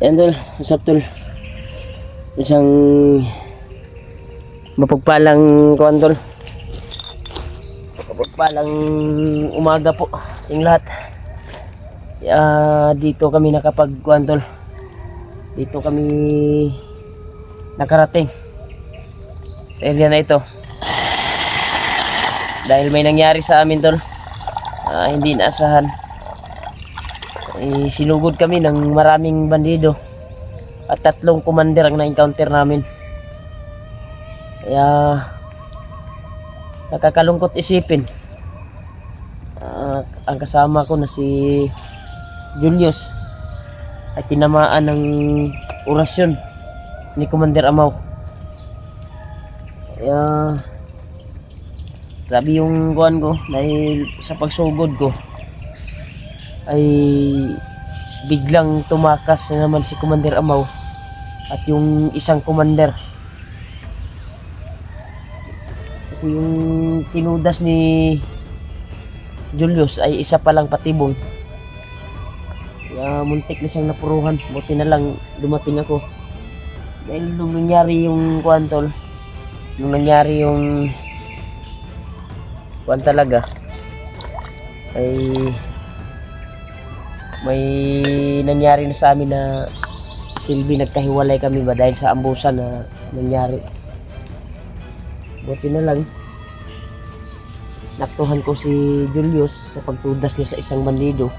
Yan tol, usap tol. Isang mapagpalang kuwan tol. Mapagpalang umaga po sa inyong lahat. Dito kami nakapagkuwan tol. Dito kami nakarating sa area na ito. Dahil may nangyari sa amin tol. Hindi naasahan. Sinugod kami ng maraming bandido at 3 commander ang na-encounter namin. Kaya nakakalungkot isipin. Ang kasama ko na si Julius ay tinamaan ng orasyon ni Commander Amaw. Kaya grabe yung kuwan ko dahil sa pagsugod ko ay biglang tumakas na naman si Commander Amaw at yung isang commander. Kasi yung tinudas ni Julius ay isa palang patibong. Kaya muntik na siyang napuruhan. Buti na lang dumating ako. Dahil nung nangyari yung kuwan tol, nung nangyari yung kuwan talaga, ay may nangyari na sa amin na silbi nagkahiwalay kami ba dahil sa ambusan na nangyari. Buti na lang naktuhan ko si Julius sa pagtudas niya sa isang bandido.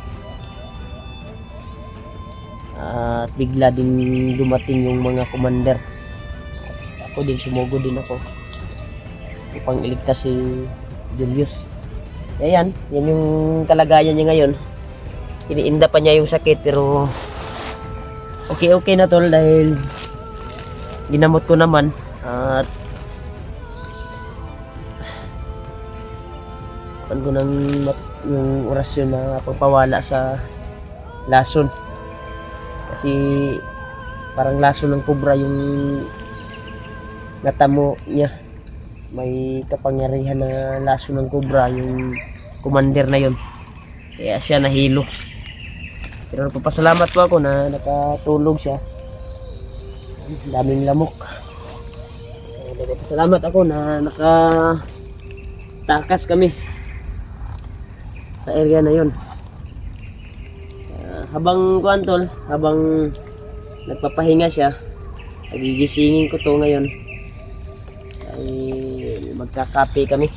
At bigla din dumating yung mga commander. Ako din, sumugod din ako upang iligtas si Julius. Kaya yan yung kalagayan niya ngayon. Iniinda pa niya yung sakit pero okay na tol dahil ginamot ko naman at ano nang yung orasyon na pagpawala sa lason. Kasi parang lason ng kobra yung natamo niya. May kapangyarihan na lason ng kobra yung commander na yun. Kaya siya nahilo. Pero nagpapasalamat po ako na nakatulog siya. Daming lamok. Nagpapasalamat ako na nakatakas kami sa area na yun. Habang kuwan tol, habang nagpapahinga siya, nagigisingin ko to ngayon. Ay magkakape kami.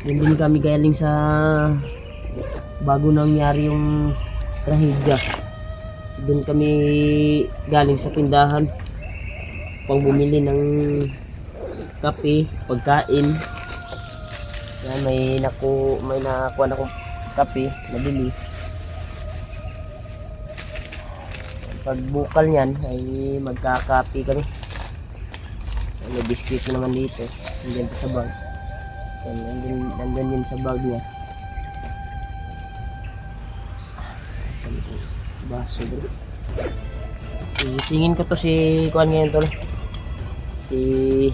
Yun din kami galing sa bago nangyari yung trahedya. Doon kami galing sa tindahan pang bumili ng kape, pagkain. Yan, may nakuha na akong kape, nabili. Pagbukal niyan ay magkakape kami. May biscuit naman dito, nandiyan sa bag. Nandun yun sa bag niya. Baso bro. Singin ko to si kuan ngayon tol. Si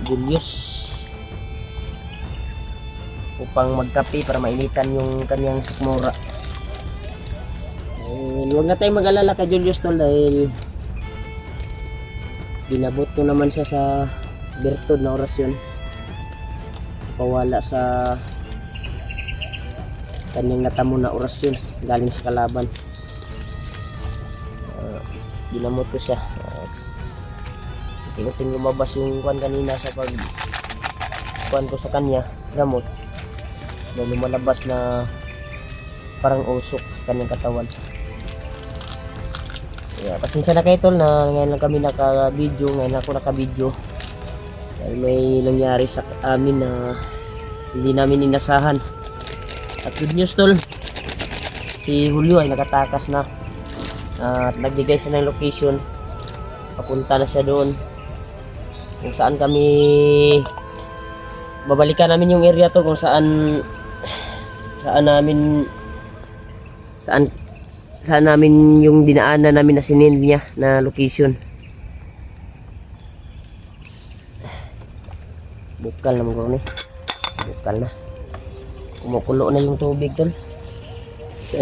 Julius upang magkape para mainitan yung kanyang sikmura. Huwag na tayong mag-alala kay Julius tol dahil binabot ko naman siya sa bertod na orasyon pawala sa kanyang natamo na orasyon galing sa kalaban. Ginamot ko siya. Tingting lumabas yung kuwan kanina sa pag kuwan ko sa kanya gamot na lumalabas na parang usok sa kanyang katawan. Pasensya na kayo tol na ngayon lang kami naka-video, ngayon ako naka-video dahil may nangyari sa amin na hindi namin inasahan. At good news tol, si Julio ay nakatakas na at nagbigay siya ng location. Papunta na siya doon kung saan kami babalikan namin yung area to, kung saan namin yung dinaanan namin na sinend niya na location. Bukal naman ko ni. Bukal na. Kumukulo na yung tubig tol.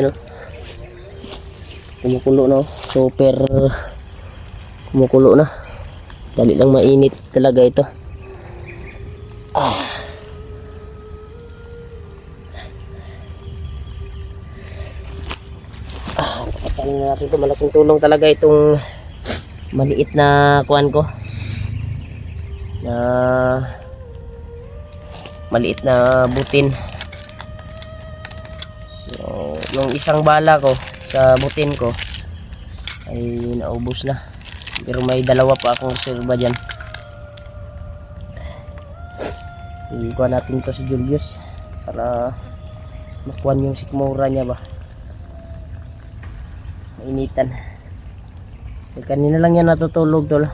Ano? Kumukulo na. Super kumukulo na. Dali lang mainit talaga ito. Patayin na natin ito. Malaking tulong talaga itong maliit na kuan ko. Na maliit na butin. Yung isang bala ko sa butin ko ay naubos na. Pero may dalawa pa akong reserva dyan. Ikuha natin to si Julius para makuha yung sikmura niya ba. Mainitan. Kanina lang yan natutulog tol.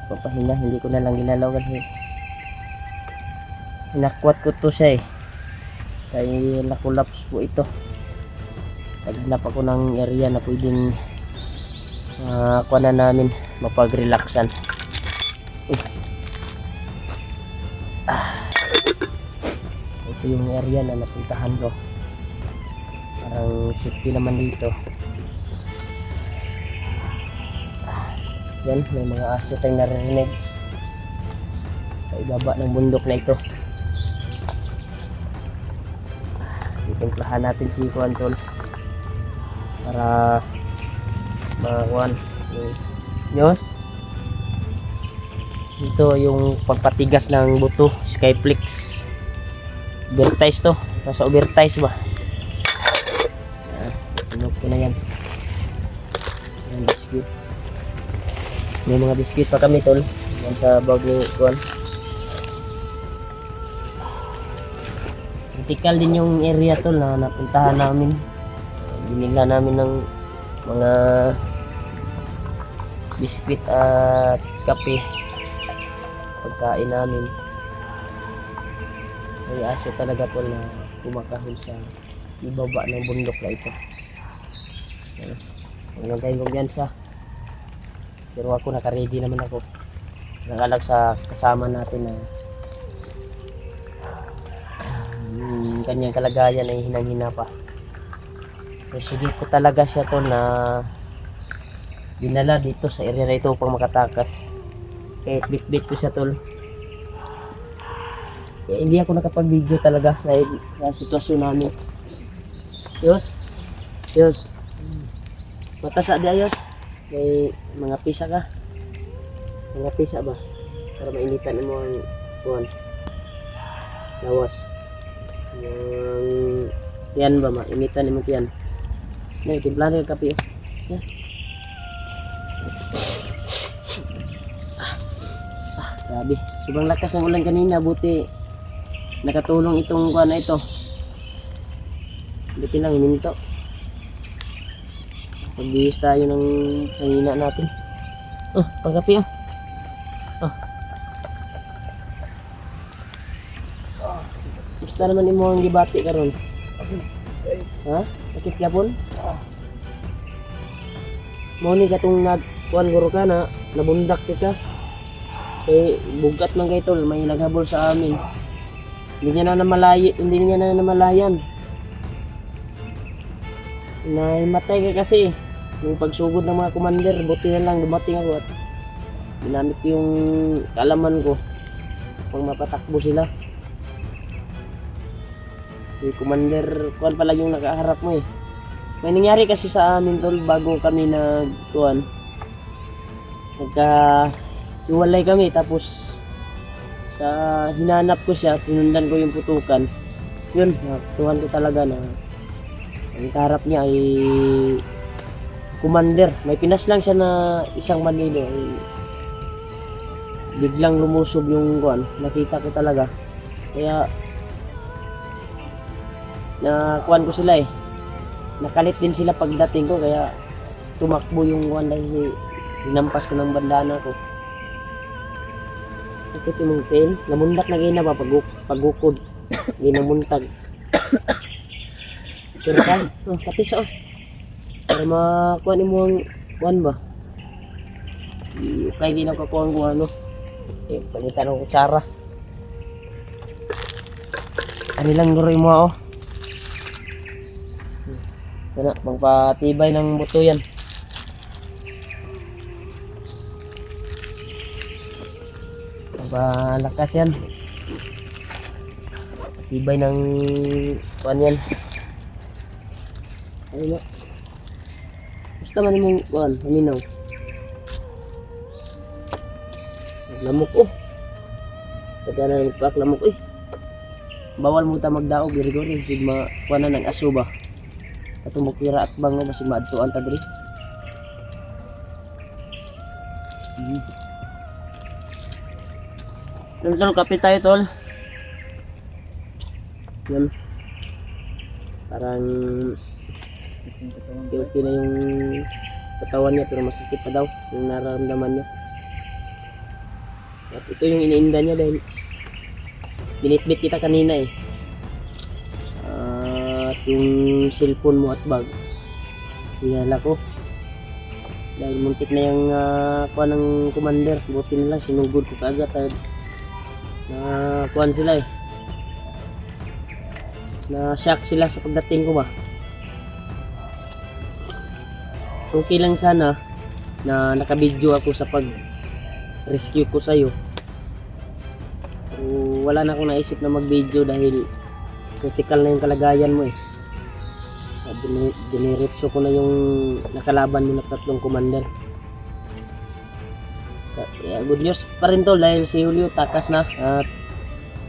Papahinga, hindi ko na lang ginalaw kasi hinakwat ko to siya eh. Kaya nakulap po ito. Naghanap ako ng area na pwedeng kuha na namin mapag-relaxan. Ito yung area na napuntahan ko. Parang safety naman dito. Yan, may mga aso tayong naririnig sa ibaba ng bundok na ito. Itimplahan natin si Juan tol para makuhan yung news. Ito yung pagpatigas ng buto, Skyflex. Overtize to, nasa overtize ba? Tinok ko na yan. Yan, biscuit. May mga biscuit pa kami tol. Yan sa bag ni Juan. Critical din yung area tol na napuntahan namin. Binila namin ng mga biscuit at kape. Pagkain namin. May aso talaga tol na kumakahol sa ibaba ng bundok na ito. Hanggang tayong kumpiyansa. Pero ako naka-ready naman ako. Nakalag sa kasama natin na kanyang kalagayan ay hinang-hina pa. So sige ko talaga siya to na dinala dito sa area na ito upang makatakas. Kahit bit-bit ko siya tol. Kaya hindi ako nakapag-video talaga dahil sa sitwasyon namin. Yos? Yos? Matasa di ayos? May mga pisa ka? Mga pisa ba? Para mainitan mo ang kuwan. Lawas. Yung yan ba mainitan mo yan. Nay, timplahan yung kape. Yan. Grabe. Sobrang lakas ng ulan kanina. Buti nakatulong itong kuwan na ito. Buti lang hininto. Pagbihis tayo ng sangina natin. Oh, pangkape oh. Basta naman imo ang gibati karon. Ha? Sakit yapon? Mo ni katong nagkuan guro ka na nabundak ka. Eh bugat man kay tol, may naghabol sa amin. Hindi niya na namalayan. Namatay ka kasi yung pagsugod ng mga commander. Buti na lang dumating ako at ginamit yung kalaman ko pang mapatakbo sila. Si commander kuan pala yung nakaharap mo eh. May nangyari kasi sa amin tol bago kami nagkuan. Nagka-iwalay kami tapos sa hinanap ko siya, sinundan ko yung putukan. Yun, natuhan ko talaga na ang kaharap niya ay commander. May pinas lang siya na isang Manilo ay biglang lumusob yung kuan. Nakita ko talaga. Kaya na kuan ko sila eh. Nakalit din sila pagdating ko kaya tumakbo yung kuan dahil hinampas ko ng bandana ko. Sakit yung pain. Namundak na gina ba pagukod. Ginamuntag. Pero kan, kapis oh. Para makuha mo ang kuhan ba? Kaya di nakakuha ang kuhan no. Palitan ng kutsara. Kanilang guroy mo oh. Kana, pangpatibay ng buto yan. Pangpalakas yan. Patibay ng kuan yan. Ayun na. Basta man mong kuan, haminaw. Lamok oh. Pagka na nagpak lamok eh. Bawal mo ta magdaog diri sigma kuan na ng aso ba. Atong mukira at bango basig maadtuan ta diri. Tol, kapit tayo tol. Yan. Parang okay na yung katawan niya pero masakit pa daw yung nararamdaman niya. At ito yung iniinda niya dahil binitbit kita kanina eh. At yung cellphone mo at bag hinala ko dahil muntik na yung kuha ng commander. Buti na lang sinugod ko kaagad na kuhan sila eh, na shock sila sa pagdating ko ba. Okay lang sana na nakabidyo ako sa pag rescue ko sa'yo. Wala na akong naisip na mag video dahil critical na yung kalagayan mo eh. Diniretso ko na yung nakalaban mo na 3 commander. Good news pa rin tol dahil si Julio takas na at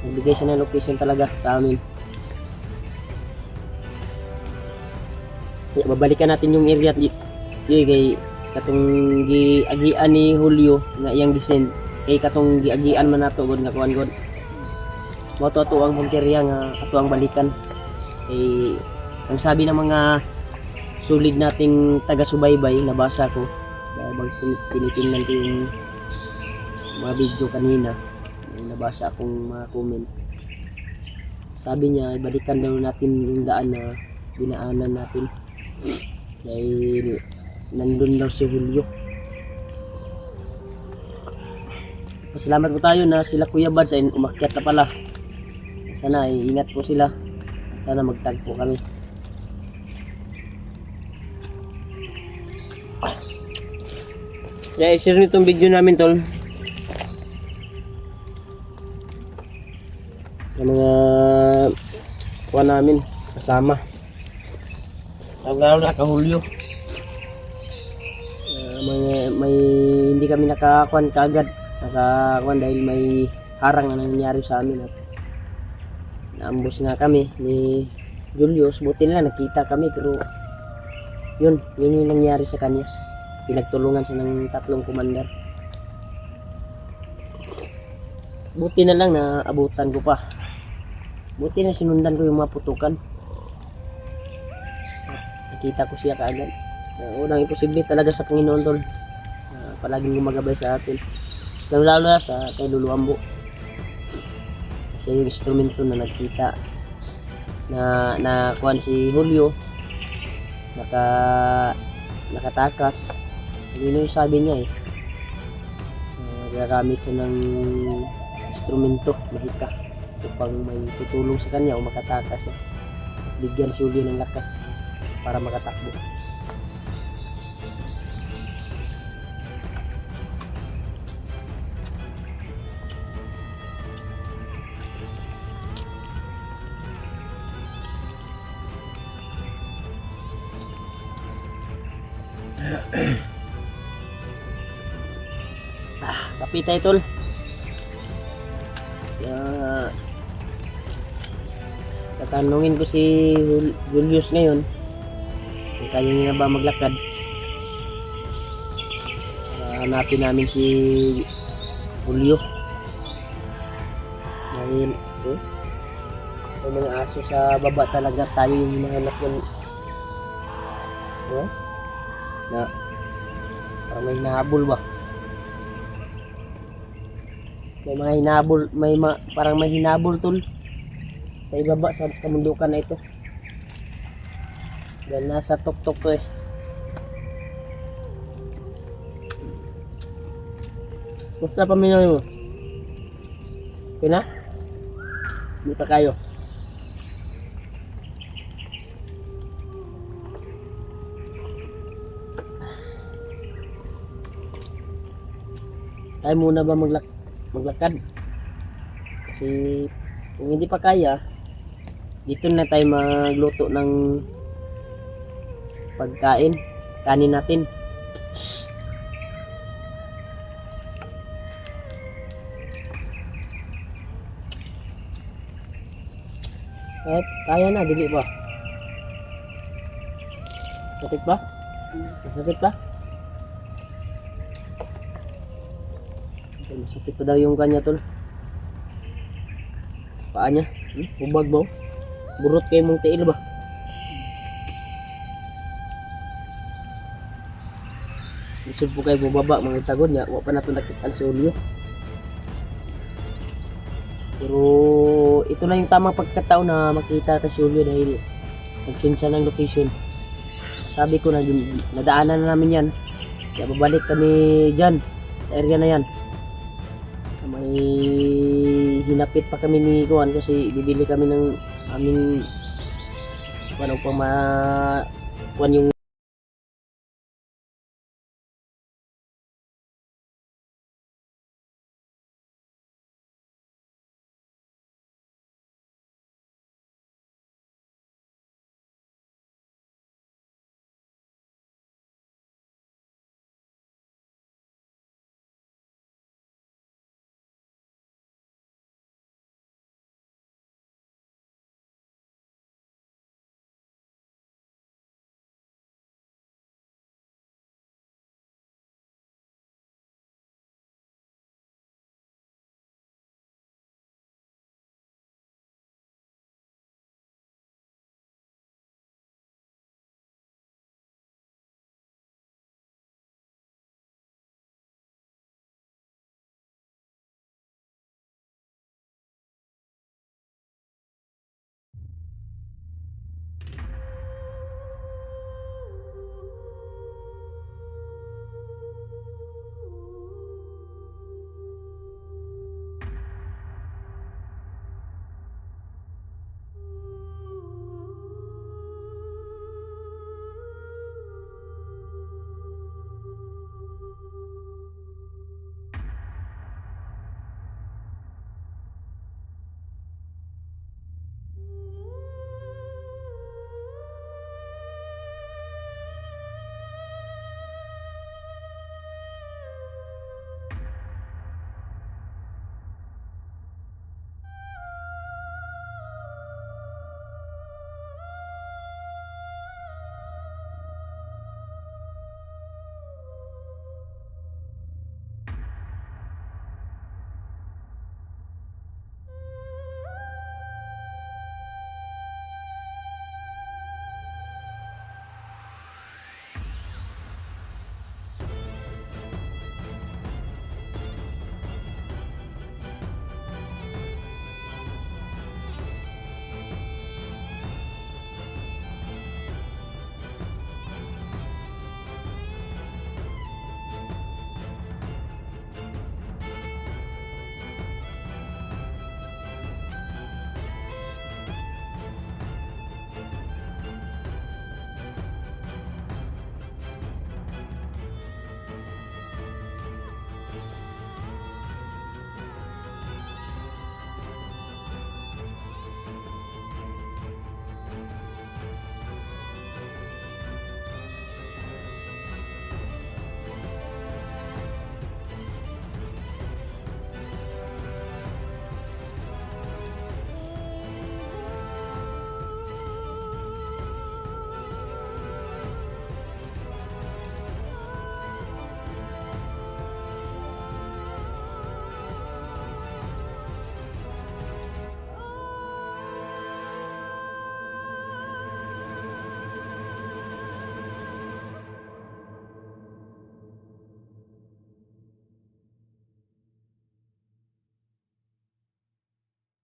nagbigay siya ng location talaga sa amin. Babalikan natin yung area kay katong giagian ni Julio nga iyang descent kay katong giagian man nato gud nga kuan gud. Mo to ang bunkerya nga ato ang balikan. Ang sabi ng mga solid nating taga-subaybay, nabasa ko dahil tinitingnan ko yung mga video kanina, nabasa akong mga comment. Sabi niya ibalikan daw natin yung daan na dinaanan natin dahil nandun daw si Julio. Pasalamat po tayo na sila Kuya Bads ay umakyat na pala. Sana ay ingat po sila. Sana magtagpo kami. Kaya i-share nyo itong video namin tol. Yung mga kuha namin kasama. Lalo na ka-Julio. May hindi kami nakakuan kaagad. Nakakuan dahil may harang na nangyari sa amin at naambos nga kami ni Julius. Buti na nakita kami pero yun yung nangyari sa kanya. Pinagtulungan siya ng 3 commander. Buti na lang na abutan ko pa. Buti na sinundan ko yung mga putukan. Nakita ko siya kaagad. Unang imposible talaga sa Panginoon tol. Palaging gumagabay sa atin. Lalo na sa kay Lulu Ambo. Siya yung instrumento na nagkita na kuhan si Julio nakatakas. Yun yung sabi niya eh. Gagamit siya ng instrumento mahika upang may tutulong sa kanya o makatakas siya. Bigyan si Julio ng lakas para makatakbo. Kapitay tol. Tatanungin ko si Julius ngayon kung kaya niya ba maglakad. Hanapin namin si Julio. Dahil may mga aso sa baba talaga, tayo yung hinahanap yan. Na parang may hinahabol ba? May mga hinabol, parang may hinabol tol sa ibaba sa kamundukan na ito. Dahil nasa tuktok to eh. Basta pamilya mo. Okay na? Hindi pa kayo. Kaya muna ba maglakad? Kasi kung hindi pa kaya, dito na tayo magluto ng pagkain, kanin natin. Kaya na, dili ba? Sakit ba? Sakit ba? Sakit pa daw yung kanya tol. Paa niya. Ubag mo. Burot kayo mong tiil ba? Isod po kayo bubaba mga tagod niya. Huwag pa na ito nakitaan si Julio. Pero ito na yung tamang pagkataon na makita ta si Julio dahil nagsinsa ng location. Sabi ko na nadaanan na namin yan. Kaya babalik kami dyan sa area na yan. May hinapit pa kami ni Kuan kasi bibili kami ng aming upang Kuan yung